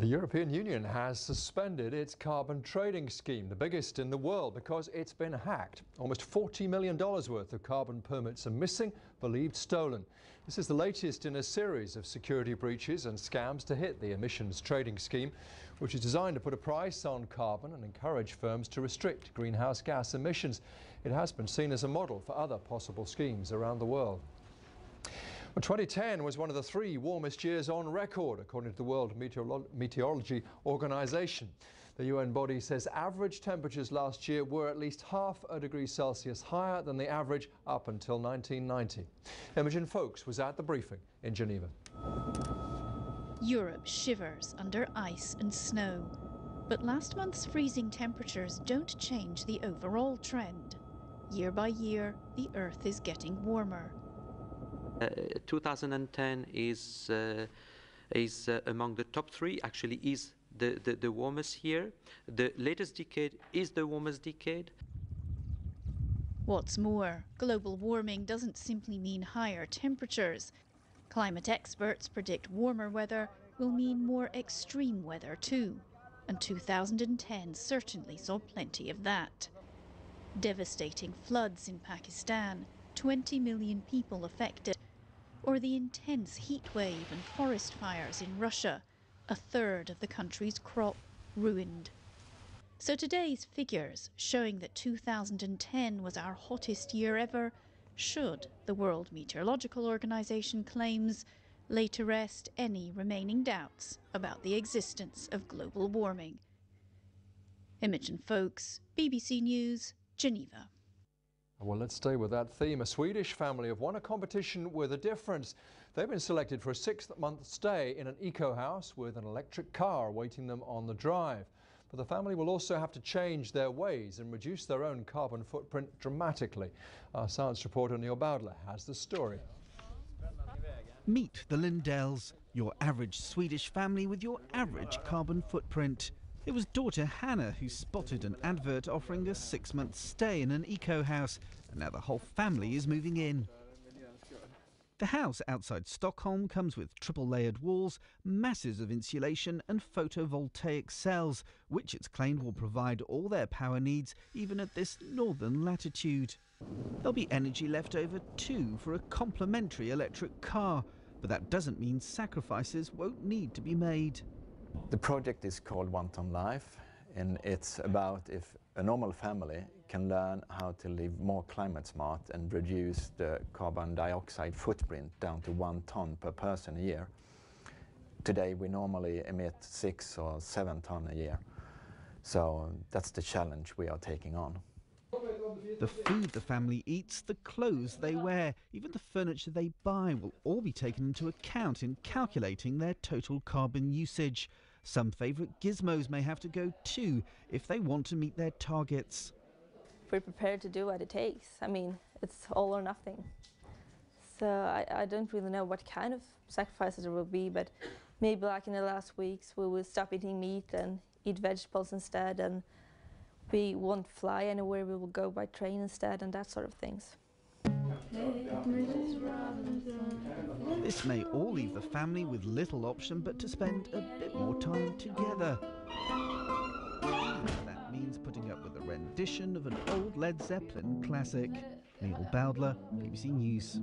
The European Union has suspended its carbon trading scheme, the biggest in the world, because it's been hacked. Almost $40 million worth of carbon permits are missing, believed stolen. This is the latest in a series of security breaches and scams to hit the emissions trading scheme, which is designed to put a price on carbon and encourage firms to restrict greenhouse gas emissions. It has been seen as a model for other possible schemes around the world. Well, 2010 was one of the 3 warmest years on record, according to the World Meteorological Organization. The UN body says average temperatures last year were at least half a degree Celsius higher than the average up until 1990. Imogen Folks was at the briefing in Geneva. Europe shivers under ice and snow, but last month's freezing temperatures don't change the overall trend. Year by year, the Earth is getting warmer. 2010 is among the top 3, actually is the warmest year. The latest decade is the warmest decade. What's more, global warming doesn't simply mean higher temperatures. Climate experts predict warmer weather will mean more extreme weather too, and 2010 certainly saw plenty of that. Devastating floods in Pakistan, 20 million people affected, or the intense heat wave and forest fires in Russia, a third of the country's crop ruined. So today's figures, showing that 2010 was our hottest year ever, should, the World Meteorological Organization claims, lay to rest any remaining doubts about the existence of global warming. Imogen Folks, BBC News, Geneva. Well, let's stay with that theme. A Swedish family have won a competition with a difference. They've been selected for a 6-month stay in an eco-house with an electric car awaiting them on the drive. But the family will also have to change their ways and reduce their own carbon footprint dramatically. Our science reporter Neil Bowdler has the story. Meet the Lindells, your average Swedish family with your average carbon footprint. It was daughter Hannah who spotted an advert offering a 6-month stay in an eco-house, and now the whole family is moving in. The house outside Stockholm comes with triple-layered walls, masses of insulation and photovoltaic cells, which it's claimed will provide all their power needs even at this northern latitude. There'll be energy left over too for a complimentary electric car, but that doesn't mean sacrifices won't need to be made. The project is called 1 Ton Life, and it's about if a normal family can learn how to live more climate smart and reduce the carbon dioxide footprint down to 1 ton per person a year. Today we normally emit 6 or 7 ton a year, so that's the challenge we are taking on. The food the family eats, the clothes they wear, even the furniture they buy will all be taken into account in calculating their total carbon usage. Some favourite gizmos may have to go too if they want to meet their targets. We're prepared to do what it takes. I mean, it's all or nothing. So I don't really know what kind of sacrifices there will be, but maybe like in the last weeks we will stop eating meat and eat vegetables instead, and we won't fly anywhere, we will go by train instead, and that sort of things. This may all leave the family with little option but to spend a bit more time together. That means putting up with a rendition of an old Led Zeppelin classic. Neil Bowdler, BBC News.